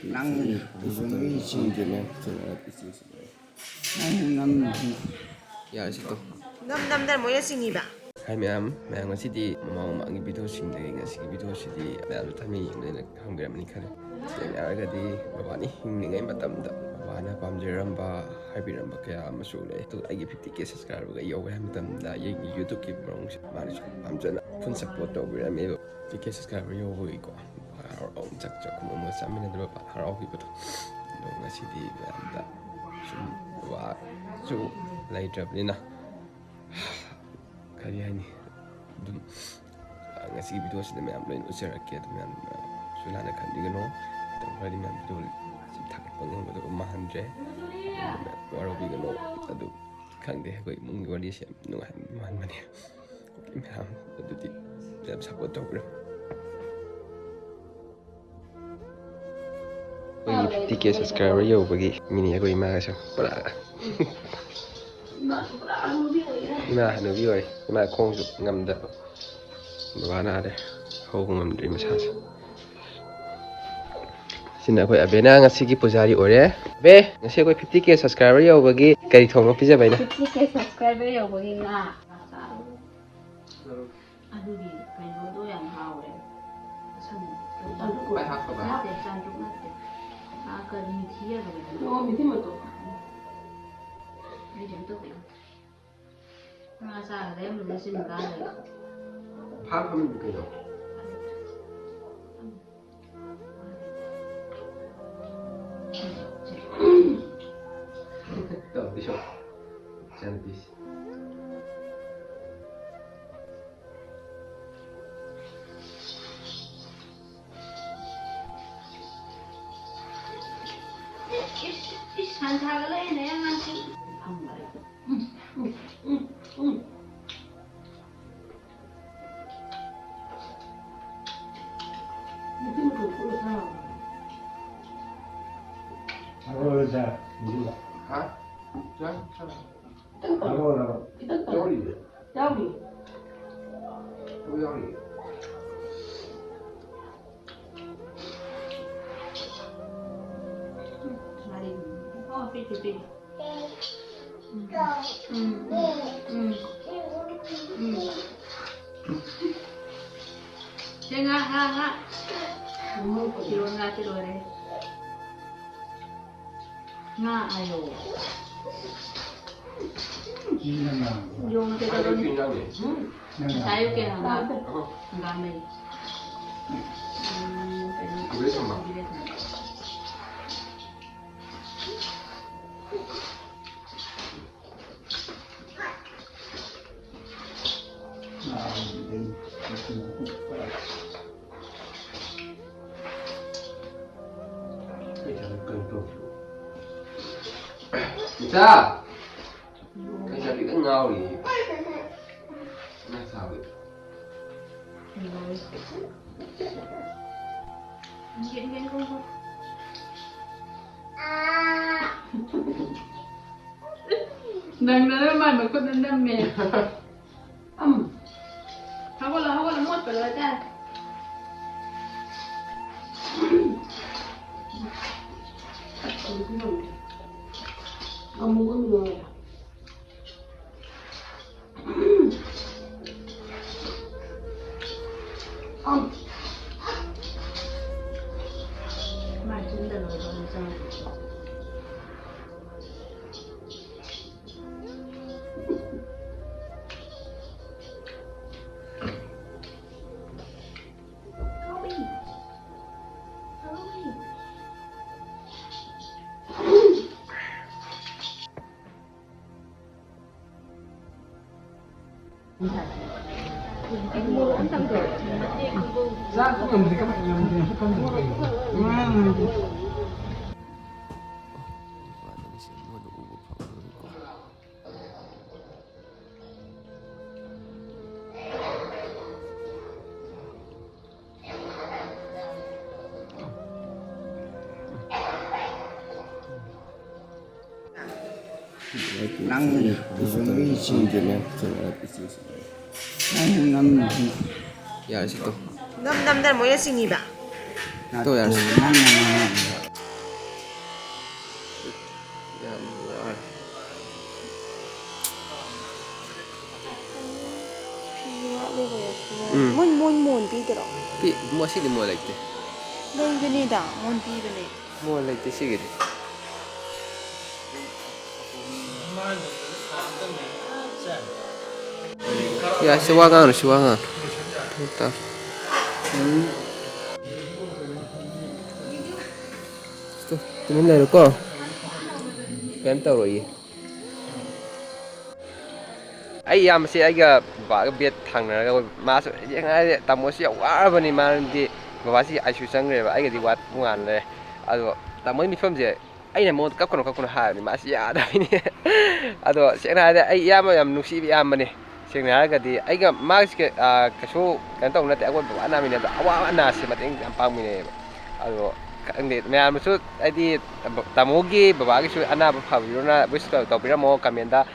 Nang Ya situ. Nam mo ya singiba. Hai ma'am ngasidi mama video singdagi ngasi video sidi ma'am thami yingna hangbiramani khale. Yaragadi babani hingngai matamda babana pamjeramba haibiramba kaya amasu le. Tu agi 50k subscriber ga yoga matamda yengi YouTube ki brong mari pamjana fun support tawbirame 50k subscriber yoga iko. Harau chak mo samina dro harau ki beto. Ngasidi ma'amda sum wa su laitrabnina kari haini dum ngasi video sida ma'am lain usirake dum ma'am sulana khandigano tawari ma'am video sim thakap pangam do mahandre waro bigano adu khangde koi mungi wali se no man mani ma'am adu di jab support tawbra koi 50k subscriber yo bagi mini koi ma ga para Nah, nubi oi, ma khong su ngam da ba na de ho ngam dri masas sina koi abena ngasi gi pujari ore be ngasi koi 50k subscriber yo bagi kari thong pija baina 50k subscriber yo bagi nga adu di kaino do yang hawe san ko ba ha ko ba na de san ju na de a ka ni thia ga ba No, mi ti mo to. ni jam to ba nga sa ga mu sin ga le ha phamin bu kai do to di sho chan bis san tha ga le ne nga si am ba Mi ti mo to ko sa. aroiba juga ha chan chan aroiba Kita to. yori Yawi. yori mari oh pi pi pi Nga nga Mo ko tiro nga tiro re nga ayo yung tiro ha ron pi na ni tayo kaya nga ako gamay Bilis mo ba? Isa! Kaya sabi ka ngaw eh. Nasabi. Hindi ko nang naman magkudandam eh hawala mo pala dyan Amo ko no. macam dah loh macam Sa ako nga, hindi ka nang Ya situ. Nam mo ya singiba. To ya. ꯃꯣꯟ ꯄꯤꯗꯔꯣ ꯃꯁꯤꯗꯤ ꯃꯣꯏ ꯂꯩꯇꯦ ꯂꯩꯕꯅꯤꯗ ꯃꯣꯟ ꯄꯤꯕꯅꯦ ꯃꯣꯏ ꯂꯩꯇꯦ ꯁꯤꯒꯤꯗꯤ 야 시와가는 시와가 됐다 또 tumin laro ko kaya tawroy ay yamasi aiga babaga bet thangnaraga masu yengai tamosi warabani marandi babasi aisu changreba aigadi wat pungan le ado tamoy mifamje aina mod kakkono haani masi yadabini ado sengna hada ai yama yam nusi yamane sengna haragadi aiga max ke kaso kan taw nate agon baba namine awa anasi mateng yam pangmine ado ꯈꯪꯗꯦ ꯃꯌꯥꯝꯅꯁꯨ ꯍꯥꯏꯗꯤ ꯇꯥꯃꯣꯒꯤ ꯕꯕꯥꯒꯤꯁꯨ ꯑꯅꯥꯕ ꯐꯕꯤꯔꯣꯅ ꯋꯤꯁ ꯇꯧꯕꯤꯔꯝꯃꯣ command